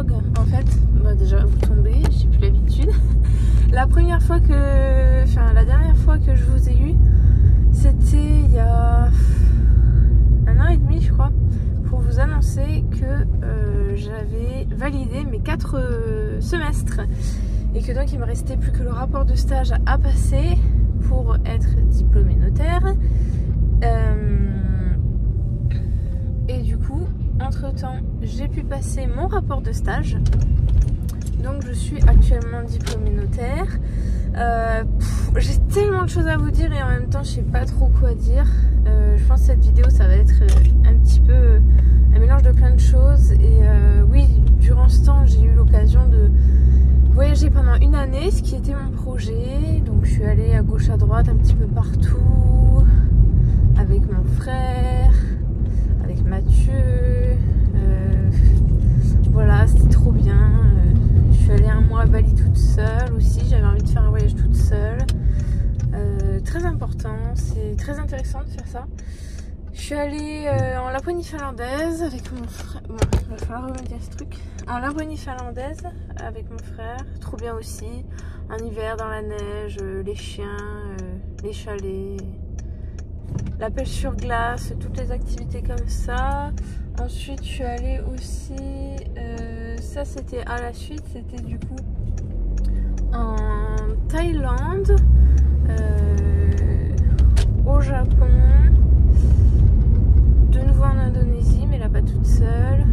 vlog. En fait, bah déjà vous tombez, j'ai plus l'habitude. La dernière fois que je vous ai eu, c'était il y a 1 an et demi je crois, pour vous annoncer que j'avais validé mes 4 semestres et que donc il me restait plus que le rapport de stage à passer pour être diplômée notaire. Et du coup, entre temps, j'ai pu passer mon rapport de stage. Donc je suis actuellement diplômée notaire. J'ai tellement de choses à vous dire et en même temps je sais pas trop quoi dire. Je pense que cette vidéo ça va être un petit peu un mélange de plein de choses. Et oui, durant ce temps j'ai eu l'occasion de voyager pendant 1 année, ce qui était mon projet. Donc je suis allée à gauche à droite un petit peu partout avec mon frère, avec Mathieu. Voilà, c'était trop bien. Je suis allée 1 mois à Bali toute seule aussi. J'avais envie de faire un voyage toute seule. Très important, c'est très intéressant de faire ça. Je suis allée en Laponie finlandaise avec mon frère. Bon, il va falloir remettre ce truc. En Laponie finlandaise avec mon frère. Trop bien aussi. En hiver dans la neige, les chiens, les chalets, la pêche sur glace, toutes les activités comme ça. Ensuite, je suis allée aussi. Ça, c'était à la suite. C'était du coup en Thaïlande, au Japon, de nouveau en Indonésie, mais là pas toute seule,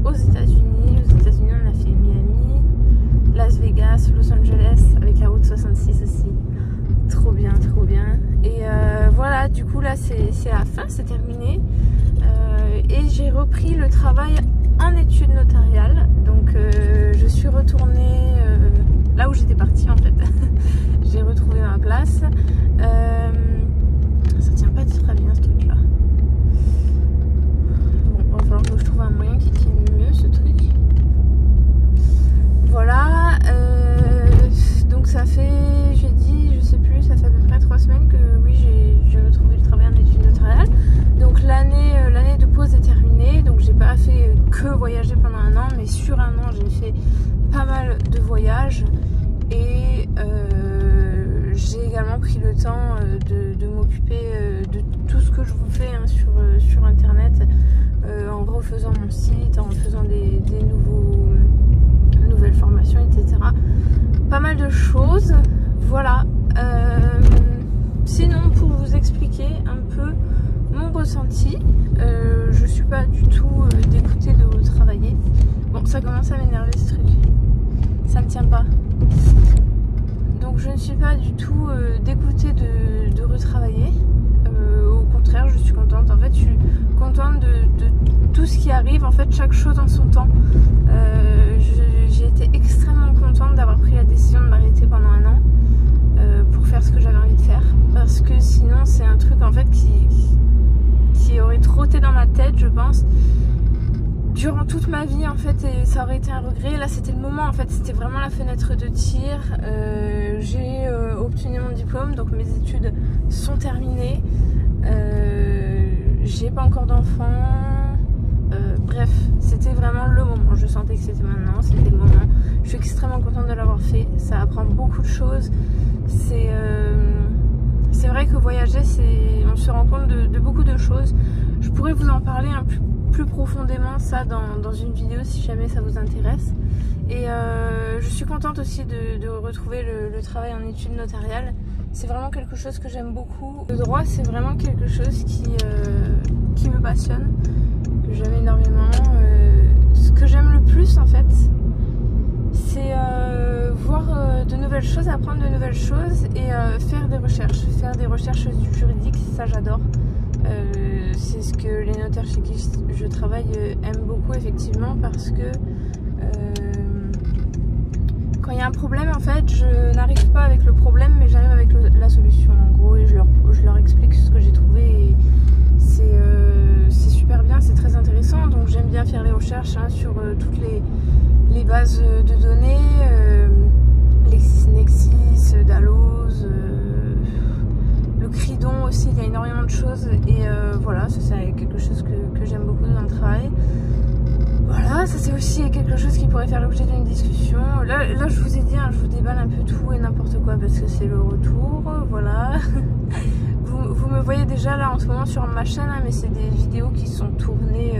aux États-Unis. Aux États-Unis, on a fait Miami, Las Vegas, Los Angeles, avec la route 66 aussi. Trop bien, trop bien. Et voilà, du coup là c'est la fin, c'est terminé. Et j'ai repris le travail en études notariales. Donc je suis retournée là où j'étais partie en fait. J'ai retrouvé ma place. Ça tient pas très bien ce truc là. Bon, va falloir que je trouve un moyen qui tienne mieux ce truc. Voilà. Donc ça fait, j'ai dit, je sais plus, ça fait à peu près 3 semaines que oui j'ai retrouvé le travail en études notariales. Donc l'année de pause est terminée. Donc j'ai pas fait que voyager pendant 1 an, mais sur 1 an j'ai fait pas mal de voyages. Et j'ai également pris le temps de m'occuper de tout ce que je vous fais hein, sur internet, en refaisant mon site, en faisant des nouvelles formations, etc. Pas mal de choses. Voilà. Sinon, pour vous expliquer un peu mon ressenti, je suis pas du tout dégoûtée de retravailler. Bon, ça commence à m'énerver ce truc. Ça ne tient pas. Donc je ne suis pas du tout dégoûtée de retravailler. Au contraire, je suis contente. En fait, je suis contente de tout ce qui arrive. En fait, chaque chose en son temps. J'ai été extrêmement contente d'avoir pris la décision de m'arrêter pendant 1 an pour faire ce que j'avais envie de faire. Parce que sinon, c'est un truc en fait qui aurait trotté dans ma tête, je pense, durant toute ma vie en fait, et ça aurait été un regret. Là c'était le moment en fait, c'était vraiment la fenêtre de tir. J'ai obtenu mon diplôme, donc mes études sont terminées. J'ai pas encore d'enfant. Bref, c'était vraiment le moment. Je sentais que c'était maintenant, c'était le moment. Je suis extrêmement contente de l'avoir fait. Ça apprend beaucoup de choses. C'est vrai que voyager, on se rend compte de beaucoup de choses. Je pourrais vous en parler un plus profondément ça dans une vidéo si jamais ça vous intéresse. Et je suis contente aussi de retrouver le travail en études notariales. C'est vraiment quelque chose que j'aime beaucoup. Le droit, c'est vraiment quelque chose qui me passionne, que j'aime énormément. Ce que j'aime le plus en fait, c'est voir de nouvelles choses, apprendre de nouvelles choses et faire des recherches juridiques. Ça j'adore. C'est ce que les notaires chez qui je travaille aiment beaucoup effectivement, parce que quand il y a un problème en fait, je n'arrive pas avec le problème mais j'arrive avec la solution en gros, et je leur explique ce que j'ai trouvé, et c'est super bien, c'est très intéressant. Donc j'aime bien faire les recherches hein, sur toutes les bases de données, LexisNexis, Dalloz, le Cridon aussi, il y a énormément de choses. Et voilà, ça c'est quelque chose que j'aime beaucoup dans le travail. Voilà, ça c'est aussi quelque chose qui pourrait faire l'objet d'une discussion. Là je vous ai dit, hein, je vous déballe un peu tout et n'importe quoi parce que c'est le retour, voilà. Vous me voyez déjà là en ce moment sur ma chaîne, hein, mais c'est des vidéos qui sont tournées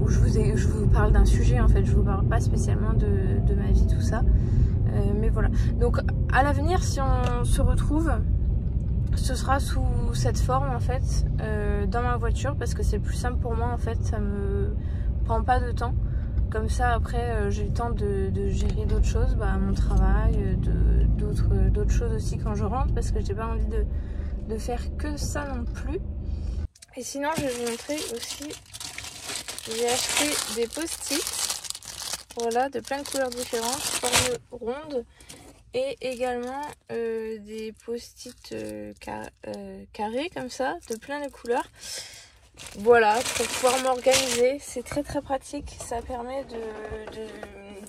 où je vous parle d'un sujet en fait, je vous parle pas spécialement de ma vie, tout ça. Mais voilà, donc à l'avenir si on se retrouve, ce sera sous cette forme en fait, dans ma voiture parce que c'est plus simple pour moi en fait, ça me prend pas de temps. Comme ça après j'ai le temps de gérer d'autres choses, mon travail, d'autres choses aussi quand je rentre parce que j'ai pas envie de faire que ça non plus. Et sinon je vais vous montrer aussi, j'ai acheté des post-it, voilà, de plein de couleurs différentes, forme ronde. Et également des post-it carrés comme ça, de plein de couleurs. Voilà, pour pouvoir m'organiser, c'est très très pratique. Ça permet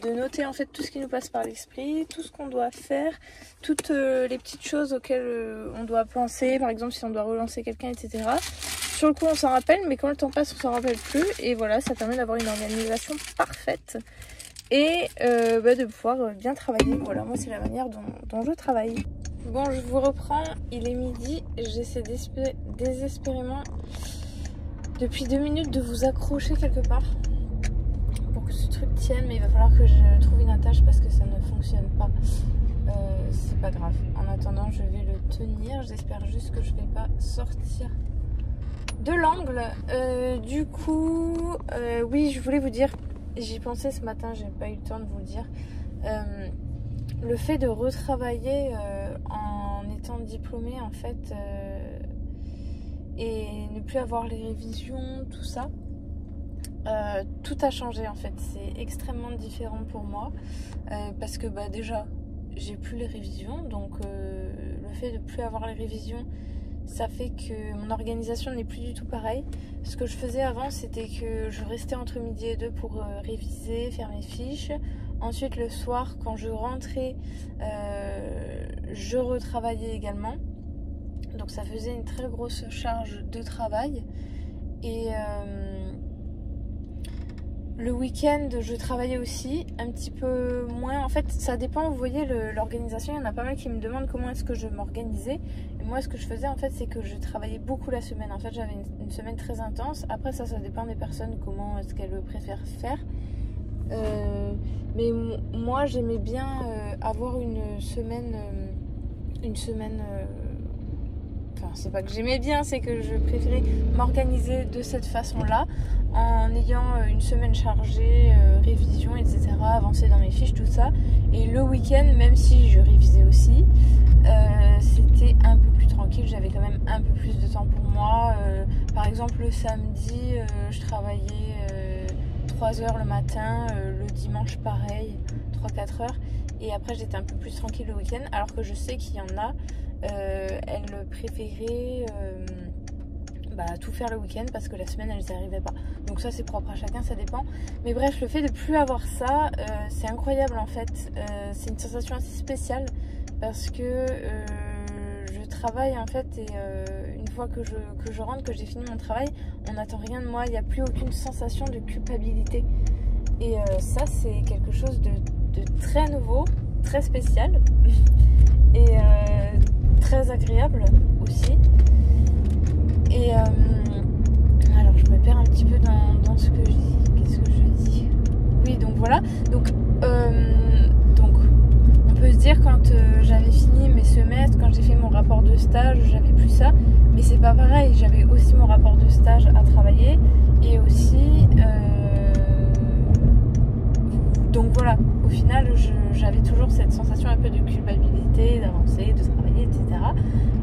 de noter en fait tout ce qui nous passe par l'esprit, tout ce qu'on doit faire, toutes les petites choses auxquelles on doit penser, par exemple si on doit relancer quelqu'un, etc. Sur le coup on s'en rappelle, mais quand le temps passe on s'en rappelle plus. Et voilà, ça permet d'avoir une organisation parfaite. Et de pouvoir bien travailler. Voilà, moi c'est la manière dont je travaille. Bon, je vous reprends, il est midi, j'essaie désespérément depuis 2 minutes de vous accrocher quelque part pour que ce truc tienne, mais il va falloir que je trouve une attache parce que ça ne fonctionne pas. C'est pas grave, en attendant je vais le tenir, j'espère juste que je vais pas sortir de l'angle. Du coup, oui, je voulais vous dire, j'y pensais ce matin, j'ai pas eu le temps de vous le dire. Le fait de retravailler en étant diplômée en fait, et ne plus avoir les révisions, tout ça, tout a changé en fait. C'est extrêmement différent pour moi parce que déjà j'ai plus les révisions, donc le fait de plus avoir les révisions, ça fait que mon organisation n'est plus du tout pareille. Ce que je faisais avant, c'était que je restais entre midi et 2 pour réviser, faire mes fiches. Ensuite, le soir, quand je rentrais, je retravaillais également. Donc ça faisait une très grosse charge de travail. Et le week-end, je travaillais aussi, un petit peu moins. En fait, ça dépend, vous voyez, l'organisation. Il y en a pas mal qui me demandent comment est-ce que je m'organisais. Et moi, ce que je faisais, en fait, c'est que je travaillais beaucoup la semaine. En fait, j'avais une semaine très intense. Après, ça dépend des personnes, comment est-ce qu'elles préfèrent faire. Mais moi, j'aimais bien avoir une semaine... Enfin, c'est pas que j'aimais bien, c'est que je préférais m'organiser de cette façon-là, en ayant une semaine chargée, révision, etc., avancer dans mes fiches, tout ça. Et le week-end, même si je révisais aussi, c'était un peu plus tranquille, j'avais quand même un peu plus de temps pour moi. Par exemple, le samedi, je travaillais 3 heures le matin, le dimanche pareil, 3-4 heures. Et après, j'étais un peu plus tranquille le week-end, alors que je sais qu'il y en a... elles préféraient tout faire le week-end parce que la semaine elles n'y arrivaient pas. Donc ça c'est propre à chacun, ça dépend. Mais bref, le fait de plus avoir ça, c'est incroyable en fait. C'est une sensation assez spéciale parce que je travaille en fait et une fois que je rentre, que j'ai fini mon travail, on n'attend rien de moi, il n'y a plus aucune sensation de culpabilité. Et ça c'est quelque chose de très nouveau, très spécial et très agréable aussi. Et alors je me perds un petit peu dans ce que je dis. Qu'est-ce que je dis? Oui, donc voilà. Donc on peut se dire, quand j'avais fini mes semestres, quand j'ai fait mon rapport de stage, j'avais plus ça. Mais c'est pas pareil. J'avais aussi mon rapport de stage à travailler. Et aussi donc voilà, au final j'avais toujours cette sensation un peu de culpabilité, d'avancer, de travailler, etc.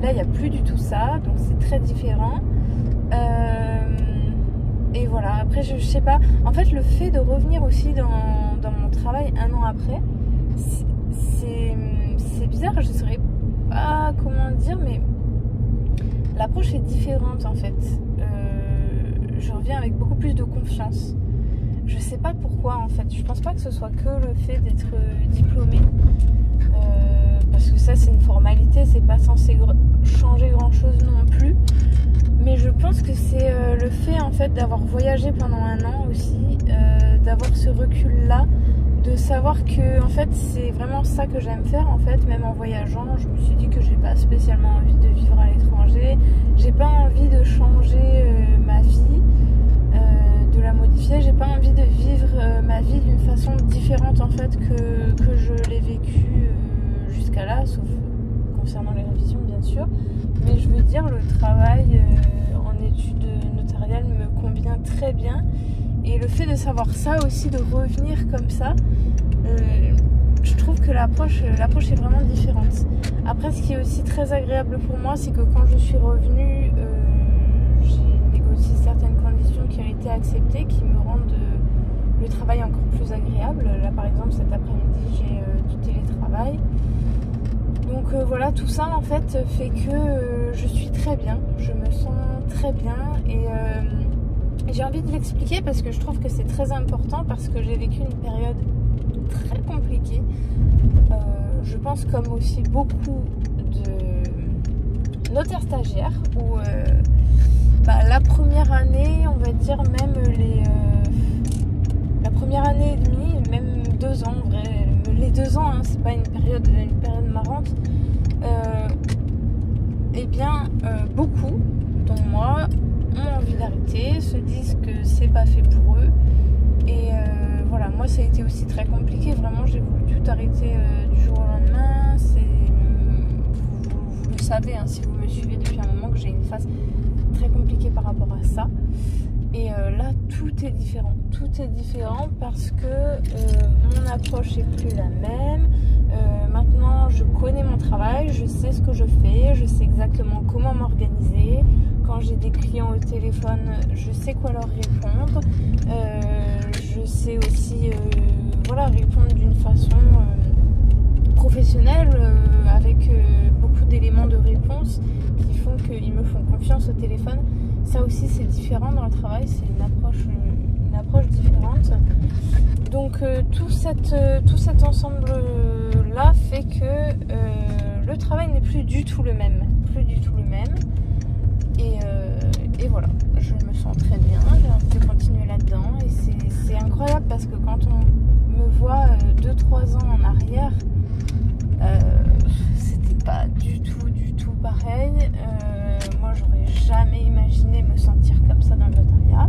Là il n'y a plus du tout ça, donc c'est très différent. Et voilà, après je sais pas, en fait le fait de revenir aussi dans mon travail 1 an après, c'est bizarre, je saurais pas comment dire, mais l'approche est différente en fait. Je reviens avec beaucoup plus de confiance. Je sais pas pourquoi en fait, je pense pas que ce soit que le fait d'être diplômée, parce que ça c'est une formalité, c'est pas censé changer grand chose non plus, mais je pense que c'est le fait en fait fait d'avoir voyagé pendant un an aussi, d'avoir ce recul-là, de savoir que en fait c'est vraiment ça que j'aime faire en fait. Même en voyageant, je me suis dit que j'ai pas spécialement envie de vivre à l'étranger, j'ai pas envie de changer ma vie, de la modifier, j'ai pas envie de vivre ma vie d'une façon différente en fait que je l'ai vécue jusqu'à là, sauf concernant les révisions bien sûr. Mais je veux dire, le travail en études notariales me convient très bien. Et le fait de savoir ça aussi, de revenir comme ça, je trouve que l'approche est vraiment différente. Après, ce qui est aussi très agréable pour moi, c'est que quand je suis revenue, j'ai négocié certaines conditions qui ont été acceptées, qui me rendent le travail encore plus agréable. Là, par exemple, cet après-midi, j'ai du télétravail. Donc voilà, tout ça en fait fait que je suis très bien, je me sens très bien et j'ai envie de l'expliquer parce que je trouve que c'est très important, parce que j'ai vécu une période très compliquée. Je pense comme aussi beaucoup de notaires stagiaires où la première année, on va dire même la première année et demie, même 2 ans en vrai, les 2 ans, hein, c'est pas une période marrante, beaucoup, dont moi, ont envie d'arrêter, se disent que c'est pas fait pour eux. Et voilà, moi ça a été aussi très compliqué, vraiment j'ai voulu tout arrêter du jour au lendemain. Vous le savez, hein, si vous me suivez depuis un moment, que j'ai une phase très compliquée par rapport à ça. Et là, tout est différent parce que mon approche n'est plus la même. Maintenant, je connais mon travail, je sais ce que je fais, je sais exactement comment m'organiser. Quand j'ai des clients au téléphone, je sais quoi leur répondre. Je sais aussi répondre d'une façon professionnelle, avec beaucoup d'éléments de réponse qui font qu'ils me font confiance au téléphone. Ça aussi c'est différent dans le travail, c'est une approche différente. Donc tout cet ensemble là fait que le travail n'est plus du tout le même. Et voilà, je me sens très bien, j'ai envie de continuer là-dedans. Et c'est incroyable parce que quand on me voit 2-3 ans en arrière, c'était pas du tout pareil. Moi j'aurais jamais imaginé me sentir comme ça dans le notariat.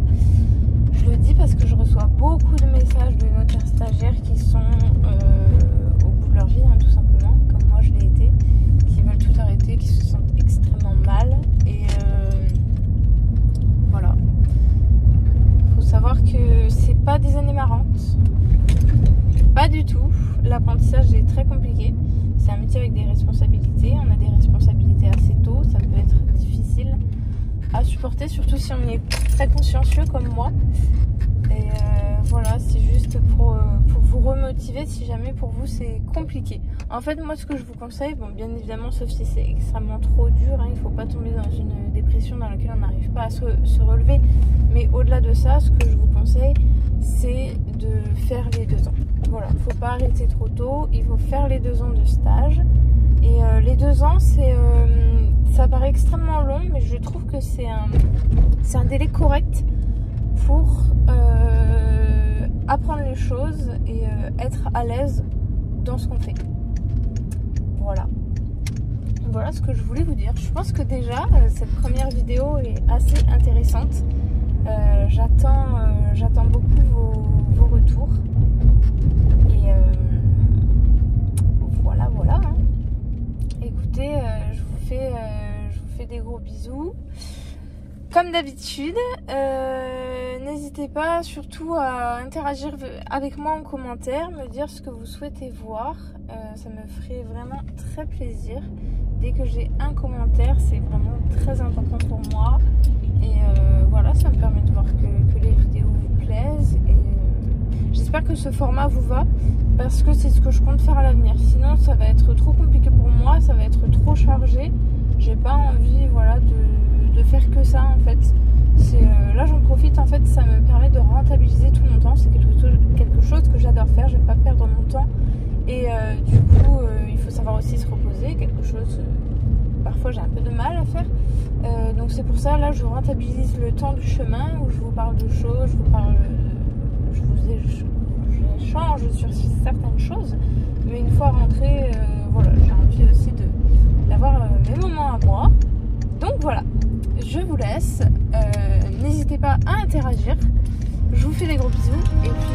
Je le dis parce que je reçois beaucoup de messages de notaires stagiaires qui sont au bout de leur vie, hein, tout simplement, comme moi je l'ai été, qui veulent tout arrêter, qui se sentent extrêmement mal. Et voilà. Faut savoir que c'est pas des années marrantes. Pas du tout. L'apprentissage est très compliqué. C'est un métier avec des responsabilités. On a des responsabilités assez tôt. Ça peut être difficile à supporter, surtout si on est très consciencieux comme moi. Et voilà, c'est juste pour vous remotiver si jamais pour vous c'est compliqué. En fait, moi ce que je vous conseille, bon bien évidemment, sauf si c'est extrêmement trop dur, hein, il ne faut pas tomber dans une dépression dans laquelle on n'arrive pas à se relever. Mais au-delà de ça, ce que je vous conseille, c'est de faire les 2 ans. Voilà, il ne faut pas arrêter trop tôt, il faut faire les 2 ans de stage. Et les 2 ans, ça paraît extrêmement long, mais je trouve que c'est un délai correct pour apprendre les choses et être à l'aise dans ce qu'on fait. Voilà ce que je voulais vous dire. Je pense que déjà cette première vidéo est assez intéressante. J'attends beaucoup vos retours. Et voilà. Hein. Écoutez, je vous fais des gros bisous. Comme d'habitude, n'hésitez pas surtout à interagir avec moi en commentaire, me dire ce que vous souhaitez voir. Ça me ferait vraiment très plaisir. Dès que j'ai un commentaire, c'est vraiment très important pour moi. Et voilà, ça me permet de voir que les vidéos vous plaisent. Et j'espère que ce format vous va, parce que c'est ce que je compte faire à l'avenir. Sinon, ça va être trop compliqué pour moi, ça va être trop chargé. J'ai pas envie, de faire que ça en fait. Là j'en profite, en fait ça me permet de rentabiliser tout mon temps. C'est quelque chose que j'adore faire, j'aime pas perdre mon temps. Et du coup il faut savoir aussi se reposer, quelque chose parfois j'ai un peu de mal à faire. Donc c'est pour ça, là je rentabilise le temps du chemin où je vous parle de choses, j'échange sur certaines choses, mais une fois rentrée, voilà, j'ai envie aussi d'avoir mes moments à moi. Donc voilà, je vous laisse, n'hésitez pas à interagir, je vous fais des gros bisous et puis